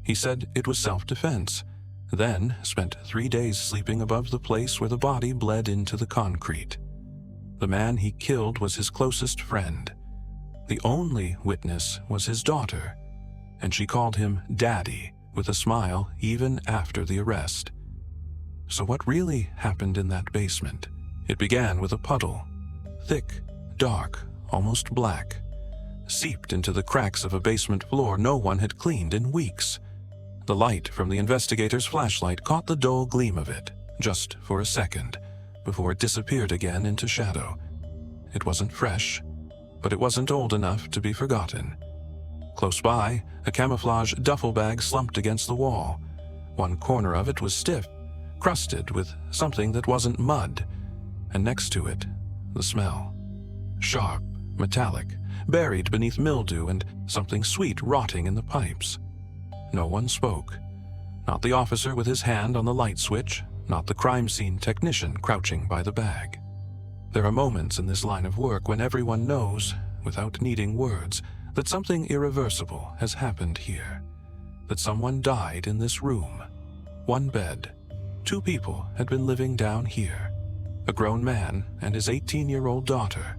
He said it was self-defense, then spent 3 days sleeping above the place where the body bled into the concrete. The man he killed was his closest friend. The only witness was his daughter, and she called him Daddy with a smile even after the arrest. So what really happened in that basement? It began with a puddle, thick, dark, almost black, seeped into the cracks of a basement floor no one had cleaned in weeks. The light from the investigator's flashlight caught the dull gleam of it, just for a second, before it disappeared again into shadow. It wasn't fresh, but it wasn't old enough to be forgotten. Close by, a camouflage duffel bag slumped against the wall. One corner of it was stiff, crusted with something that wasn't mud, and next to it, the smell. Sharp, metallic, buried beneath mildew and something sweet rotting in the pipes. No one spoke. Not the officer with his hand on the light switch, not the crime scene technician crouching by the bag. There are moments in this line of work when everyone knows, without needing words, that something irreversible has happened here. That someone died in this room. One bed. 2 people had been living down here. A grown man and his 18-year-old daughter.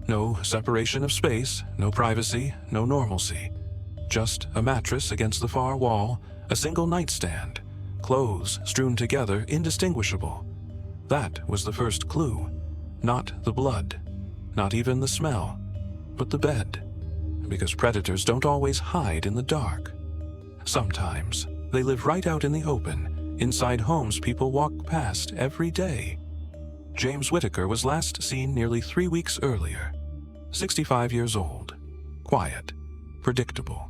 No separation of space, no privacy, no normalcy. Just a mattress against the far wall, a single nightstand, clothes strewn together indistinguishable. That was the first clue. Not the blood, not even the smell, but the bed. Because predators don't always hide in the dark. Sometimes they live right out in the open, inside homes people walk past every day. James Whitaker was last seen nearly 3 weeks earlier. 65 years old, quiet, predictable.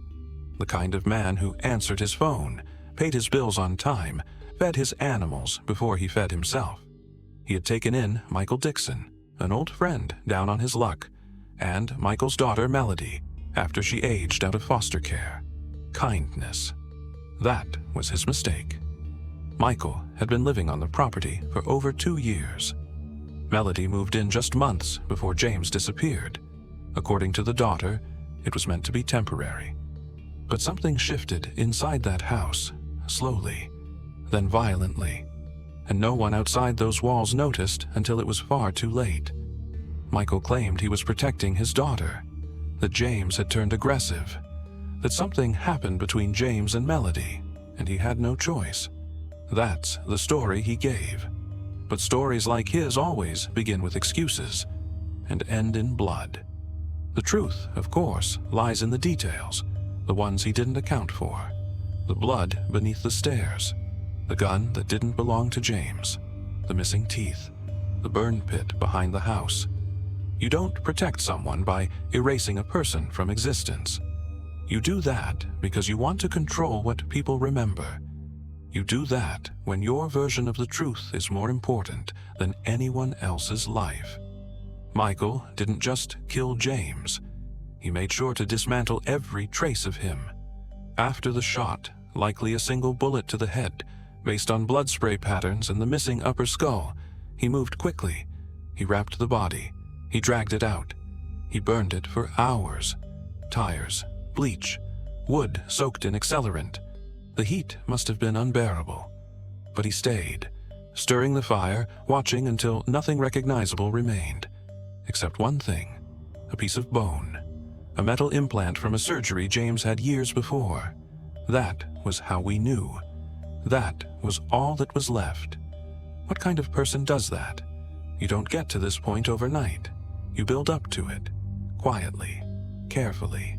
The kind of man who answered his phone, paid his bills on time, fed his animals before he fed himself. He had taken in Michael Dixon, an old friend down on his luck, and Michael's daughter Melody, after she aged out of foster care. Kindness. That was his mistake. Michael had been living on the property for over 2 years. Melody moved in just months before James disappeared. According to the daughter, it was meant to be temporary. But something shifted inside that house, slowly, then violently, and no one outside those walls noticed until it was far too late. Michael claimed he was protecting his daughter, that James had turned aggressive, that something happened between James and Melody, and he had no choice. That's the story he gave. But stories like his always begin with excuses and end in blood. The truth, of course, lies in the details, the ones he didn't account for. The blood beneath the stairs, the gun that didn't belong to James, the missing teeth, the burn pit behind the house. You don't protect someone by erasing a person from existence. You do that because you want to control what people remember. You do that when your version of the truth is more important than anyone else's life. Michael didn't just kill James. He made sure to dismantle every trace of him. After the shot, likely a single bullet to the head, based on blood spray patterns and the missing upper skull, he moved quickly. He wrapped the body. He dragged it out. He burned it for hours. Tires, bleach, wood soaked in accelerant. The heat must have been unbearable. But he stayed, stirring the fire, watching until nothing recognizable remained. Except one thing, a piece of bone. A metal implant from a surgery James had years before. That was how we knew. That was all that was left. What kind of person does that? You don't get to this point overnight. You build up to it, quietly, carefully.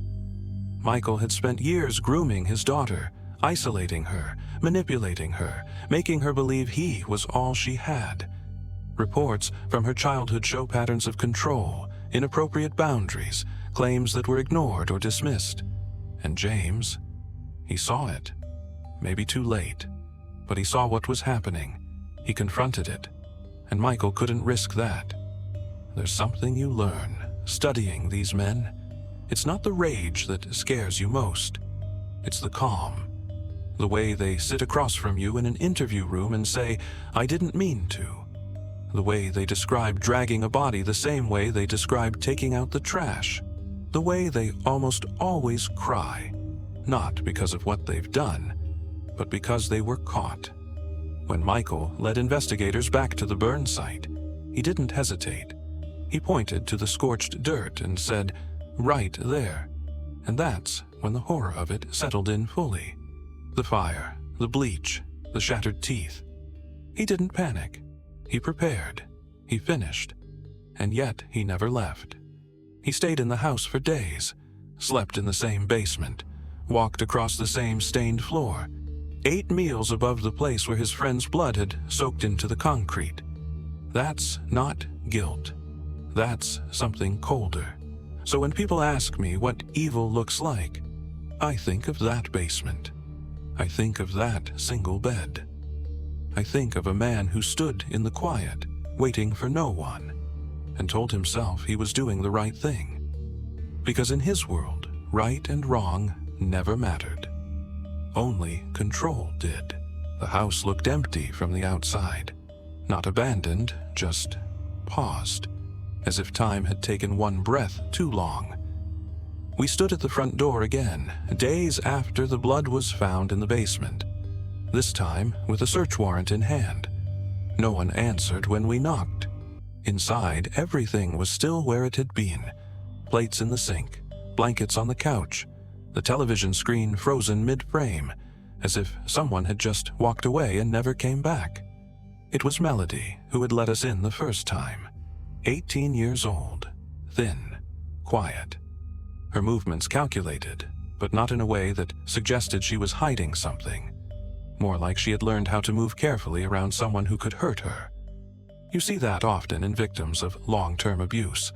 Michael had spent years grooming his daughter, isolating her, manipulating her, making her believe he was all she had. Reports from her childhood show patterns of control, inappropriate boundaries, claims that were ignored or dismissed. And James, he saw it. Maybe too late, but he saw what was happening. He confronted it, and Michael couldn't risk that. There's something you learn studying these men. It's not the rage that scares you most. It's the calm. The way they sit across from you in an interview room and say, "I didn't mean to." The way they describe dragging a body the same way they describe taking out the trash. The way they almost always cry. not because of what they've done, but because they were caught. When Michael led investigators back to the burn site, he didn't hesitate. He pointed to the scorched dirt and said, "Right there." And that's when the horror of it settled in fully. The fire, the bleach, the shattered teeth. He didn't panic. He prepared. He finished. And yet he never left. He stayed in the house for days, slept in the same basement, walked across the same stained floor, ate meals above the place where his friend's blood had soaked into the concrete. That's not guilt. That's something colder. So when people ask me what evil looks like, I think of that basement. I think of that single bed. I think of a man who stood in the quiet, waiting for no one, and told himself he was doing the right thing. Because in his world, right and wrong never mattered. Only control did. The house looked empty from the outside. Not abandoned, just paused, as if time had taken one breath too long. We stood at the front door again, days after the blood was found in the basement, this time with a search warrant in hand. No one answered when we knocked. Inside, everything was still where it had been. Plates in the sink, blankets on the couch, the television screen frozen mid-frame, as if someone had just walked away and never came back. It was Melody who had let us in the first time. 18 years old, thin, quiet. Her movements calculated, but not in a way that suggested she was hiding something. More like she had learned how to move carefully around someone who could hurt her. You see that often in victims of long-term abuse.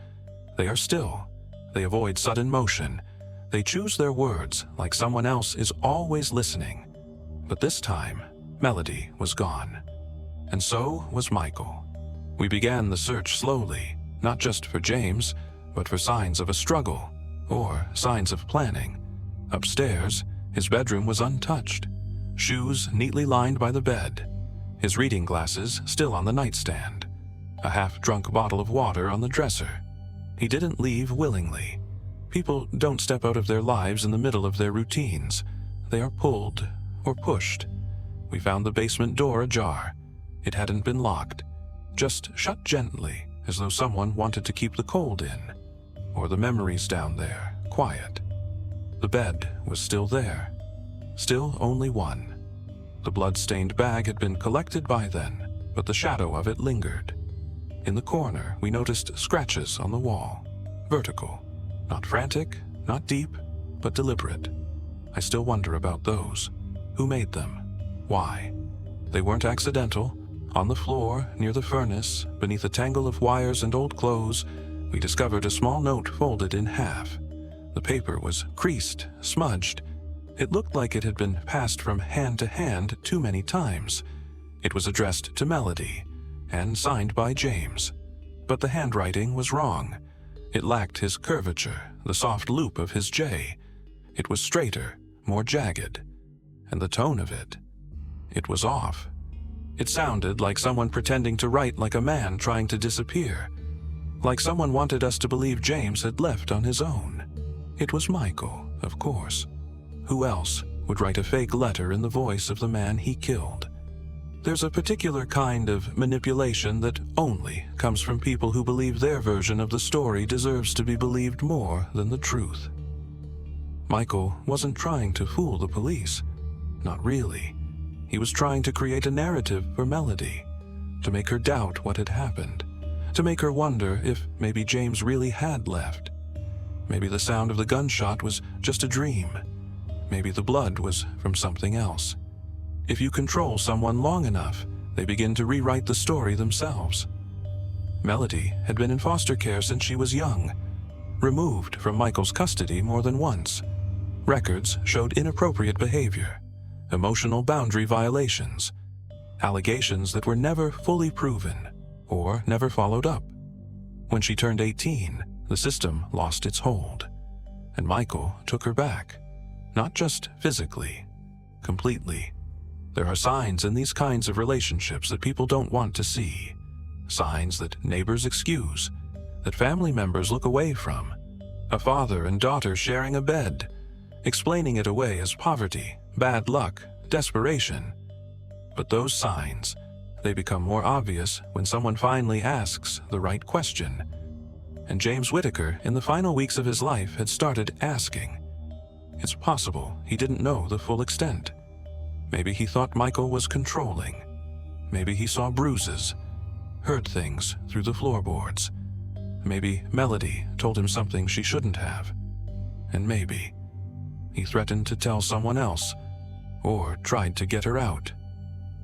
They are still. They avoid sudden motion. They choose their words like someone else is always listening. But this time, Melody was gone. And so was Michael. We began the search slowly, not just for James, but for signs of a struggle, or signs of planning. Upstairs, his bedroom was untouched. Shoes neatly lined by the bed. His reading glasses still on the nightstand. A half-drunk bottle of water on the dresser. He didn't leave willingly. People don't step out of their lives in the middle of their routines. They are pulled or pushed. We found the basement door ajar. It hadn't been locked, just shut gently, as though someone wanted to keep the cold in, or the memories down there, quiet. The bed was still there, still only one. The blood-stained bag had been collected by then, but the shadow of it lingered. In the corner, we noticed scratches on the wall, vertical, not frantic, not deep, but deliberate. I still wonder about those. Who made them? Why? They weren't accidental. On the floor, near the furnace, beneath a tangle of wires and old clothes, we discovered a small note folded in half. The paper was creased, smudged. It looked like it had been passed from hand to hand too many times. It was addressed to Melody, and signed by James. But the handwriting was wrong. It lacked his curvature, the soft loop of his J. It was straighter, more jagged. And the tone of it was off. It sounded like someone pretending to write like a man trying to disappear. Like someone wanted us to believe James had left on his own. It was Michael, of course. Who else would write a fake letter in the voice of the man he killed? There's a particular kind of manipulation that only comes from people who believe their version of the story deserves to be believed more than the truth. Michael wasn't trying to fool the police. Not really. He was trying to create a narrative for Melody, to make her doubt what had happened, to make her wonder if maybe James really had left. Maybe the sound of the gunshot was just a dream. Maybe the blood was from something else. If you control someone long enough, they begin to rewrite the story themselves. Melody had been in foster care since she was young, removed from Michael's custody more than once. Records showed inappropriate behavior, emotional boundary violations, allegations that were never fully proven or never followed up. When she turned 18, the system lost its hold, and Michael took her back, not just physically, completely. There are signs in these kinds of relationships that people don't want to see, signs that neighbors excuse, that family members look away from. A father and daughter sharing a bed, explaining it away as poverty, bad luck, desperation. But those signs, they become more obvious when someone finally asks the right question. And James Whitaker, in the final weeks of his life, had started asking. It's possible he didn't know the full extent. Maybe he thought Michael was controlling. Maybe he saw bruises, heard things through the floorboards. Maybe Melody told him something she shouldn't have. And maybe he threatened to tell someone else, or tried to get her out.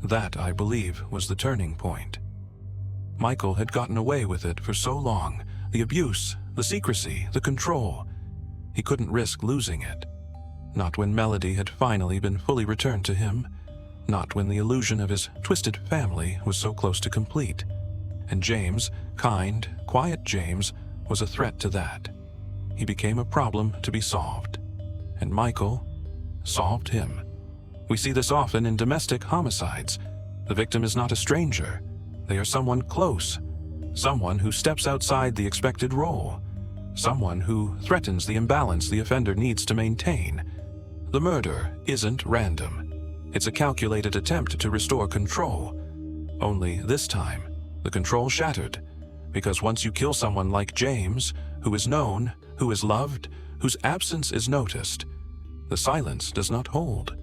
That, I believe, was the turning point. Michael had gotten away with it for so long, the abuse, the secrecy, the control. He couldn't risk losing it. Not when Melody had finally been fully returned to him. Not when the illusion of his twisted family was so close to complete. And James, kind, quiet James, was a threat to that. He became a problem to be solved. And Michael solved him. We see this often in domestic homicides. The victim is not a stranger. They are someone close. Someone who steps outside the expected role. Someone who threatens the imbalance the offender needs to maintain. The murder isn't random. It's a calculated attempt to restore control. Only this time, the control shattered. Because once you kill someone like James, who is known, who is loved, whose absence is noticed, the silence does not hold.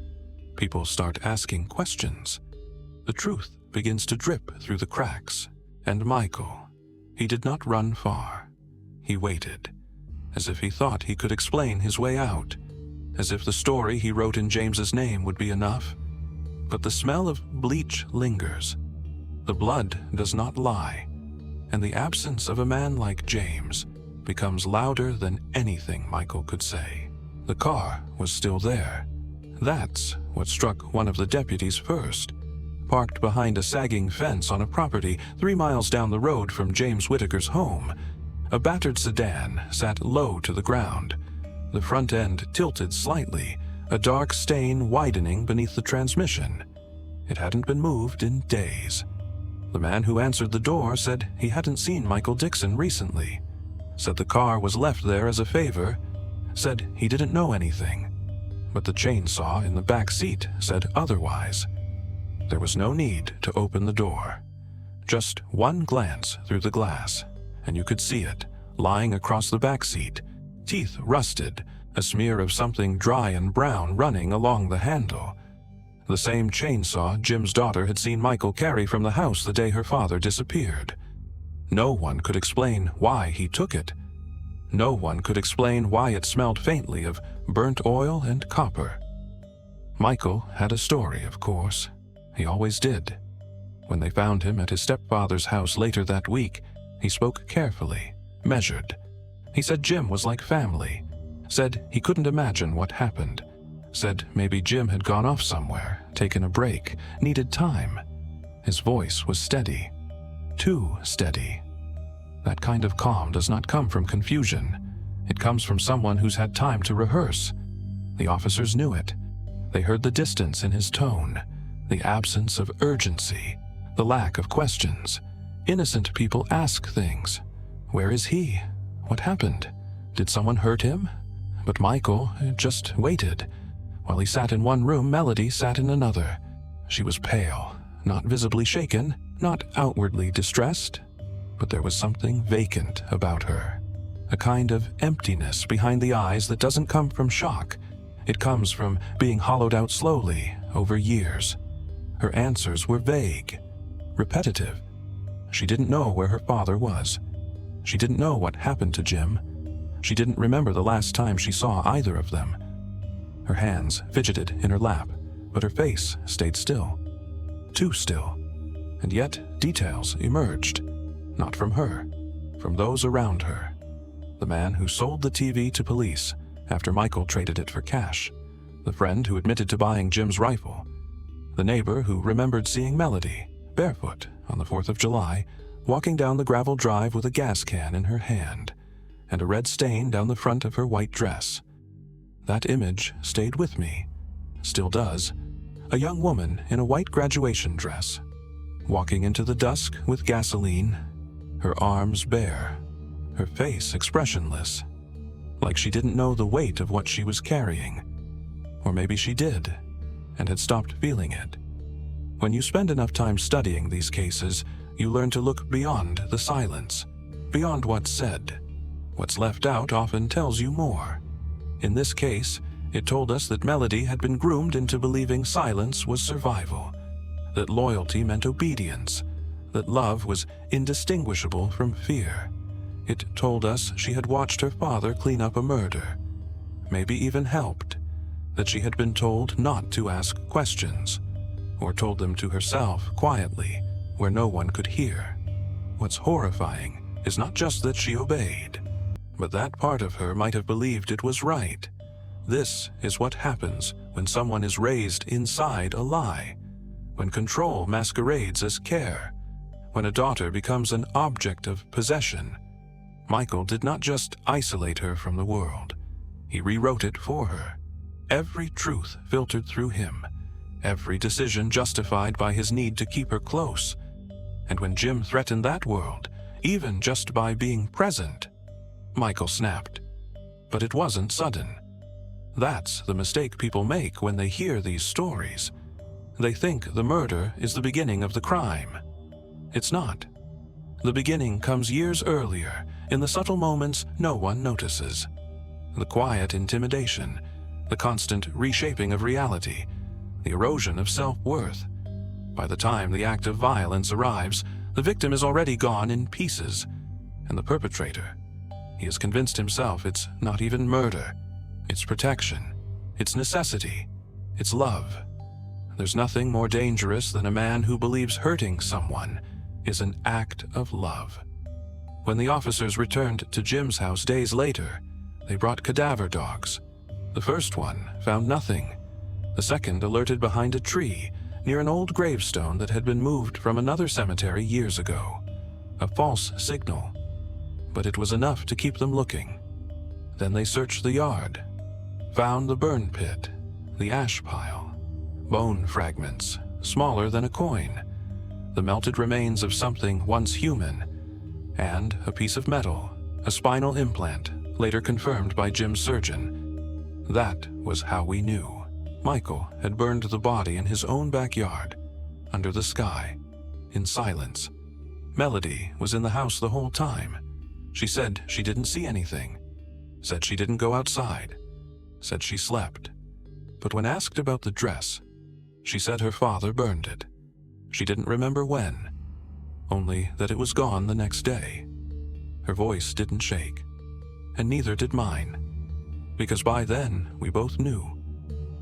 People start asking questions. The truth begins to drip through the cracks. And Michael, he did not run far. He waited, as if he thought he could explain his way out, as if the story he wrote in James's name would be enough. But the smell of bleach lingers. The blood does not lie, and the absence of a man like James becomes louder than anything Michael could say. The car was still there. That's what struck one of the deputies first. Parked behind a sagging fence on a property 3 miles down the road from James Whitaker's home, a battered sedan sat low to the ground, the front end tilted slightly, a dark stain widening beneath the transmission. It hadn't been moved in days. The man who answered the door said he hadn't seen Michael Dixon recently, said the car was left there as a favor, said he didn't know anything. But the chainsaw in the back seat said otherwise. There was no need to open the door. Just one glance through the glass, and you could see it, lying across the back seat, teeth rusted, a smear of something dry and brown running along the handle. The same chainsaw Jim's daughter had seen Michael carry from the house the day her father disappeared. No one could explain why he took it. No one could explain why it smelled faintly of burnt oil and copper. Michael had a story, of course. He always did. When they found him at his stepfather's house later that week, he spoke carefully, measured. He said Jim was like family. Said he couldn't imagine what happened. Said maybe Jim had gone off somewhere, taken a break, needed time. His voice was steady. Too steady. That kind of calm does not come from confusion. It comes from someone who's had time to rehearse. The officers knew it. They heard the distance in his tone, the absence of urgency, the lack of questions. Innocent people ask things. Where is he? What happened? Did someone hurt him? But Michael just waited. While he sat in one room, Melody sat in another. She was pale, not visibly shaken, not outwardly distressed, but there was something vacant about her. A kind of emptiness behind the eyes that doesn't come from shock. It comes from being hollowed out slowly over years. Her answers were vague, repetitive. She didn't know where her father was. She didn't know what happened to Jim. She didn't remember the last time she saw either of them. Her hands fidgeted in her lap, but her face stayed still. Too still. And yet details emerged. Not from her, from those around her. The man who sold the TV to police after Michael traded it for cash. The friend who admitted to buying Jim's rifle. The neighbor who remembered seeing Melody, barefoot, on the 4th of July, walking down the gravel drive with a gas can in her hand, and a red stain down the front of her white dress. That image stayed with me, still does. A young woman in a white graduation dress, walking into the dusk with gasoline, her arms bare, her face expressionless, like she didn't know the weight of what she was carrying. Or maybe she did, and had stopped feeling it. When you spend enough time studying these cases, you learn to look beyond the silence, beyond what's said. What's left out often tells you more. In this case, it told us that Melody had been groomed into believing silence was survival, that loyalty meant obedience, that love was indistinguishable from fear. It told us she had watched her father clean up a murder, maybe even helped, that she had been told not to ask questions, or told them to herself quietly, where no one could hear. What's horrifying is not just that she obeyed, but that part of her might have believed it was right. This is what happens when someone is raised inside a lie, when control masquerades as care, when a daughter becomes an object of possession. Michael did not just isolate her from the world. He rewrote it for her. Every truth filtered through him, every decision justified by his need to keep her close. And when Jim threatened that world, even just by being present, Michael snapped. But it wasn't sudden. That's the mistake people make when they hear these stories. They think the murder is the beginning of the crime. It's not. The beginning comes years earlier, in the subtle moments no one notices. The quiet intimidation, the constant reshaping of reality, the erosion of self-worth. By the time the act of violence arrives, the victim is already gone in pieces, and the perpetrator, he has convinced himself it's not even murder. It's protection. It's necessity. It's love. There's nothing more dangerous than a man who believes hurting someone is an act of love. When the officers returned to Jim's house days later, they brought cadaver dogs. The first one found nothing. The second alerted behind a tree near an old gravestone that had been moved from another cemetery years ago. A false signal. But it was enough to keep them looking. Then they searched the yard, found the burn pit, the ash pile, bone fragments, smaller than a coin, the melted remains of something once human, and a piece of metal, a spinal implant, later confirmed by Jim's surgeon. That was how we knew. Michael had burned the body in his own backyard, under the sky, in silence. Melody was in the house the whole time. She said she didn't see anything, said she didn't go outside, said she slept. But when asked about the dress, she said her father burned it. She didn't remember when, only that it was gone the next day. Her voice didn't shake, and neither did mine, because by then we both knew.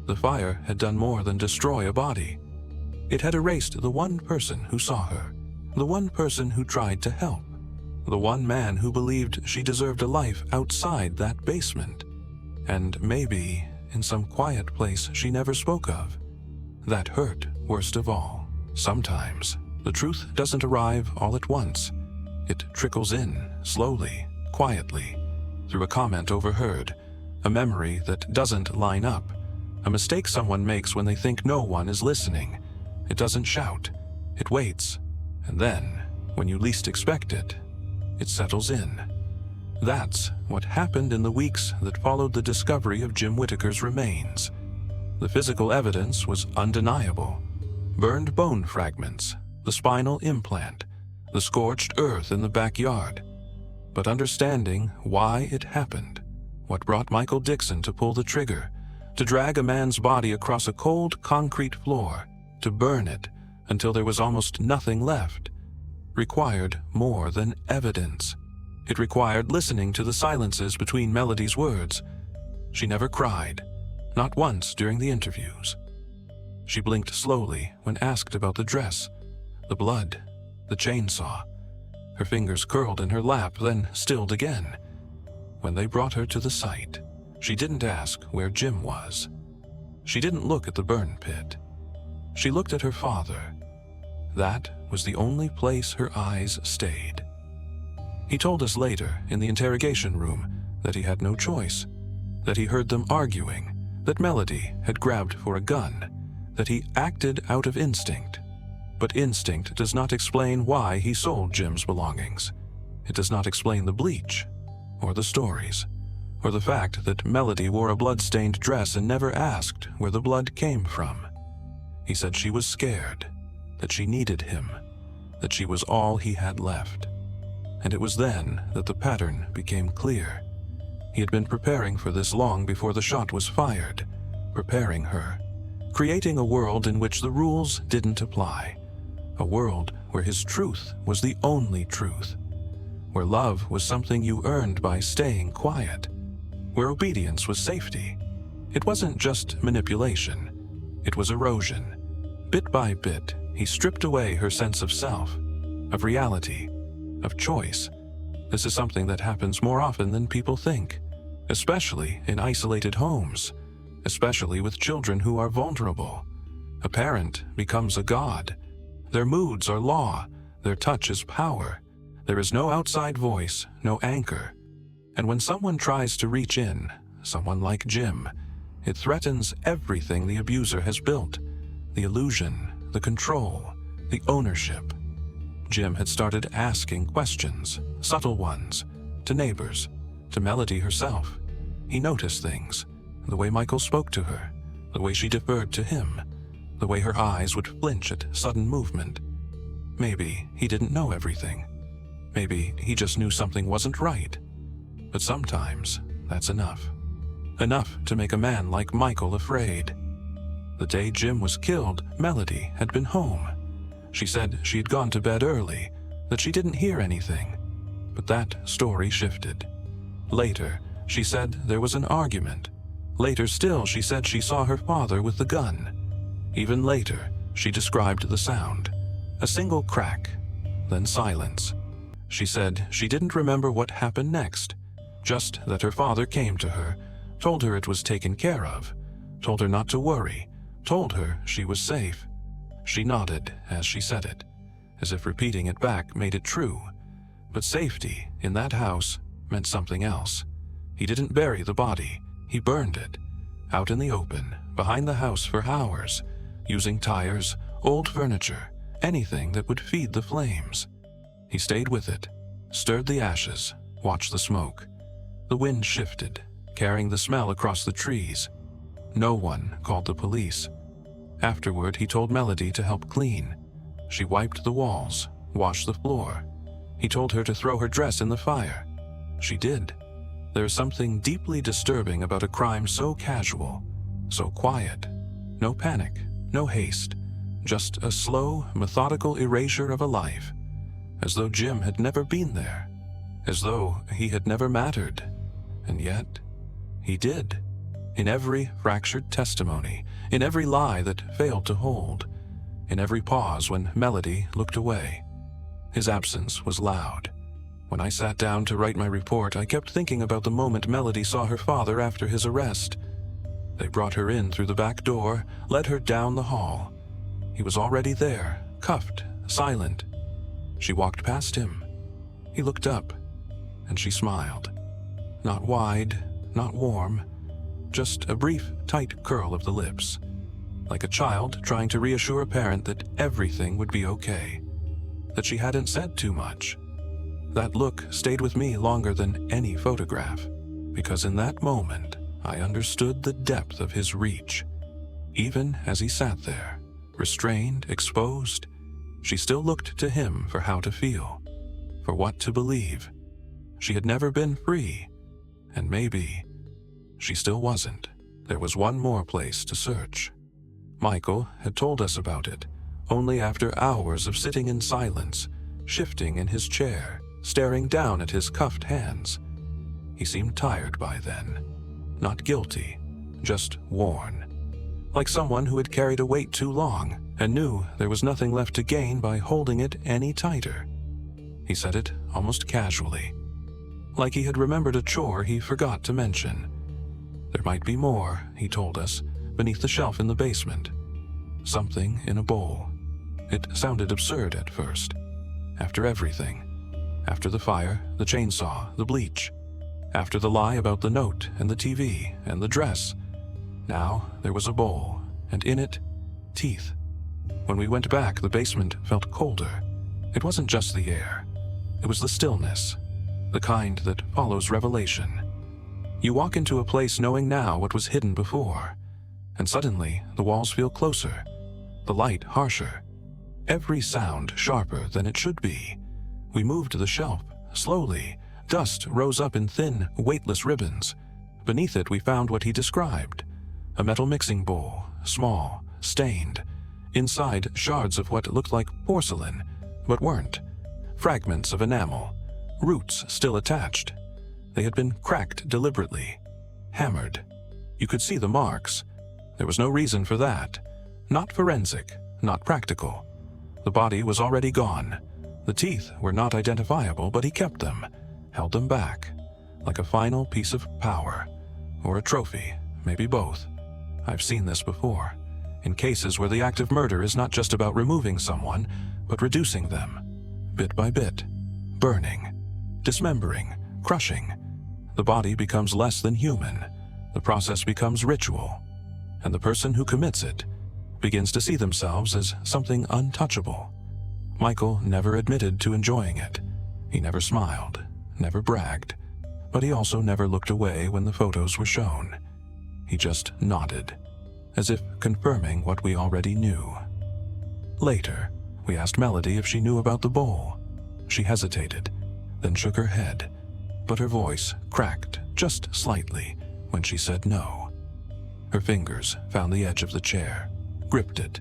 The fire had done more than destroy a body. It had erased the one person who saw her, the one person who tried to help, the one man who believed she deserved a life outside that basement, and maybe in some quiet place she never spoke of. That hurt worst of all. Sometimes the truth doesn't arrive all at once. It trickles in, slowly, quietly, through a comment overheard, a memory that doesn't line up, a mistake someone makes when they think no one is listening. It doesn't shout, it waits, and then, when you least expect it, it settles in. That's what happened in the weeks that followed the discovery of Jim Whitaker's remains. The physical evidence was undeniable. Burned bone fragments, the spinal implant, the scorched earth in the backyard. But understanding why it happened, what brought Michael Dixon to pull the trigger, to drag a man's body across a cold concrete floor, to burn it until there was almost nothing left, required more than evidence. It required listening to the silences between Melody's words. She never cried, not once during the interviews. She blinked slowly when asked about the dress, the blood, the chainsaw. Her fingers curled in her lap, then stilled again. When they brought her to the site, she didn't ask where Jim was. She didn't look at the burn pit. She looked at her father. That was the only place her eyes stayed. He told us later, in the interrogation room, that he had no choice, that he heard them arguing, that Melody had grabbed for a gun, that he acted out of instinct. But instinct does not explain why he sold Jim's belongings. It does not explain the bleach, or the stories, or the fact that Melody wore a blood-stained dress and never asked where the blood came from. He said she was scared, that she needed him, that she was all he had left. And it was then that the pattern became clear. He had been preparing for this long before the shot was fired, preparing her, creating a world in which the rules didn't apply, a world where his truth was the only truth, where love was something you earned by staying quiet, where obedience was safety. It wasn't just manipulation, it was erosion. Bit by bit, he stripped away her sense of self, of reality, of choice. This is something that happens more often than people think, especially in isolated homes, especially with children who are vulnerable. A parent becomes a god. Their moods are law, their touch is power. There is no outside voice, no anchor. And when someone tries to reach in, someone like Jim, it threatens everything the abuser has built. The illusion, the control, the ownership. Jim had started asking questions, subtle ones, to neighbors, to Melody herself. He noticed things, the way Michael spoke to her, the way she deferred to him, the way her eyes would flinch at sudden movement. Maybe he didn't know everything. Maybe he just knew something wasn't right. But sometimes that's enough. Enough to make a man like Michael afraid. The day Jim was killed, Melody had been home. She said she had gone to bed early, that she didn't hear anything. But that story shifted. Later, she said there was an argument. Later still, she said she saw her father with the gun. Even later, she described the sound. A single crack, then silence. She said she didn't remember what happened next, just that her father came to her, told her it was taken care of, told her not to worry, told her she was safe. She nodded as she said it, as if repeating it back made it true. But safety in that house meant something else. He didn't bury the body, he burned it, out in the open, behind the house for hours, using tires, old furniture, anything that would feed the flames. He stayed with it, stirred the ashes, watched the smoke. The wind shifted, carrying the smell across the trees. No one called the police. Afterward, he told Melody to help clean. She wiped the walls, washed the floor. He told her to throw her dress in the fire. She did. There is something deeply disturbing about a crime so casual, so quiet. No panic, no haste, just a slow, methodical erasure of a life, as though Jim had never been there, as though he had never mattered. And yet, he did. In every fractured testimony, in every lie that failed to hold, in every pause when Melody looked away. His absence was loud. When I sat down to write my report, I kept thinking about the moment Melody saw her father after his arrest. They brought her in through the back door, led her down the hall. He was already there, cuffed, silent. She walked past him. He looked up, and she smiled. Not wide, not warm, just a brief, tight curl of the lips, like a child trying to reassure a parent that everything would be okay, that she hadn't said too much. That look stayed with me longer than any photograph, because in that moment, I understood the depth of his reach. Even as he sat there, restrained, exposed, she still looked to him for how to feel, for what to believe. She had never been free, and maybe she still wasn't. There was one more place to search. Michael had told us about it, only after hours of sitting in silence, shifting in his chair, staring down at his cuffed hands. He seemed tired by then. Not guilty, just worn. Like someone who had carried a weight too long and knew there was nothing left to gain by holding it any tighter. He said it almost casually, like he had remembered a chore he forgot to mention. There might be more, he told us, beneath the shelf in the basement. Something in a bowl. It sounded absurd at first. After everything. After the fire, the chainsaw, the bleach. After the lie about the note and the TV and the dress. Now there was a bowl, and in it, teeth. When we went back, the basement felt colder. It wasn't just the air. It was the stillness, the kind that follows revelation. You walk into a place knowing now what was hidden before, and suddenly the walls feel closer, the light harsher, every sound sharper than it should be. We moved to the shelf. Slowly, dust rose up in thin, weightless ribbons. Beneath it we found what he described. A metal mixing bowl, small, stained. Inside, shards of what looked like porcelain, but weren't. Fragments of enamel, roots still attached. They had been cracked deliberately, hammered. You could see the marks. There was no reason for that. Not forensic, not practical. The body was already gone. The teeth were not identifiable, but he kept them, held them back, like a final piece of power, or a trophy, maybe both. I've seen this before, in cases where the act of murder is not just about removing someone, but reducing them, bit by bit, burning, dismembering, crushing. The body becomes less than human. The process becomes ritual, and the person who commits it begins to see themselves as something untouchable. Michael never admitted to enjoying it. He never smiled, never bragged, but he also never looked away when the photos were shown. He just nodded, as if confirming what we already knew. Later, we asked Melody if she knew about the bowl. She hesitated, then shook her head, but her voice cracked just slightly when she said no. Her fingers found the edge of the chair, gripped it.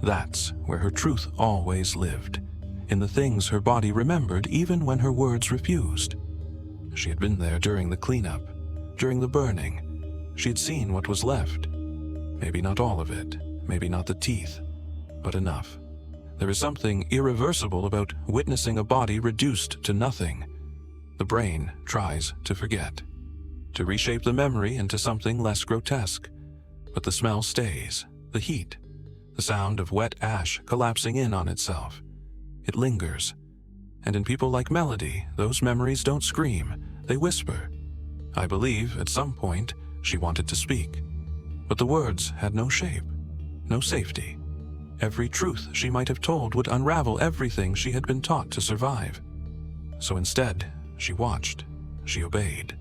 That's where her truth always lived, in the things her body remembered even when her words refused. She had been there during the cleanup, during the burning. She had seen what was left. Maybe not all of it, maybe not the teeth, but enough. There is something irreversible about witnessing a body reduced to nothing. The brain tries to forget, to reshape the memory into something less grotesque. But the smell stays, the heat, the sound of wet ash collapsing in on itself. It lingers. And in people like Melody, those memories don't scream, they whisper. I believe, at some point, she wanted to speak. But the words had no shape, no safety. Every truth she might have told would unravel everything she had been taught to survive. So instead, she watched, she obeyed.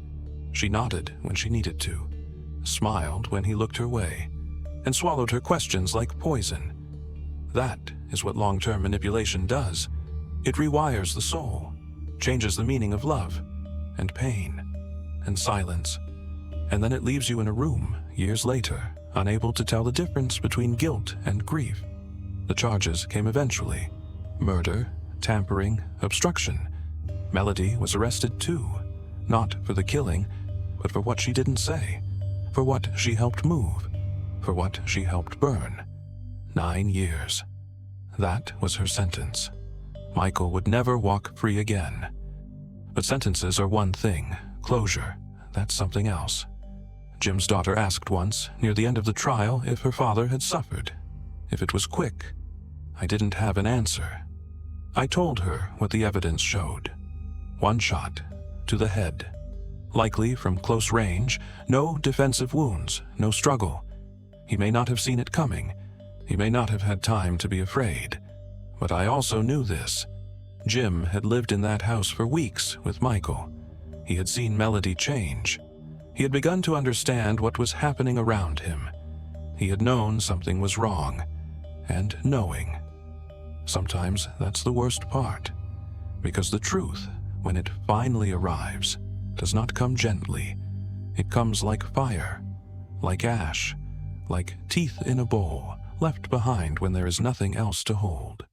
She nodded when she needed to, smiled when he looked her way, and swallowed her questions like poison. That is what long-term manipulation does. It rewires the soul, changes the meaning of love, and pain, and silence. And then it leaves you in a room, years later, unable to tell the difference between guilt and grief. The charges came eventually. Murder, tampering, obstruction. Melody was arrested too, not for the killing, but for what she didn't say, for what she helped move, for what she helped burn. 9 years. That was her sentence. Michael would never walk free again. But sentences are one thing, closure, that's something else. Jim's daughter asked once, near the end of the trial, if her father had suffered, if it was quick. I didn't have an answer. I told her what the evidence showed. 1 shot, to the head. Likely from close range, no defensive wounds, no struggle. He may not have seen it coming. He may not have had time to be afraid. But I also knew this. Jim had lived in that house for weeks with Michael. He had seen Melody change. He had begun to understand what was happening around him. He had known something was wrong. And knowing. Sometimes that's the worst part. Because the truth, when it finally arrives, does not come gently. It comes like fire, like ash, like teeth in a bowl, left behind when there is nothing else to hold.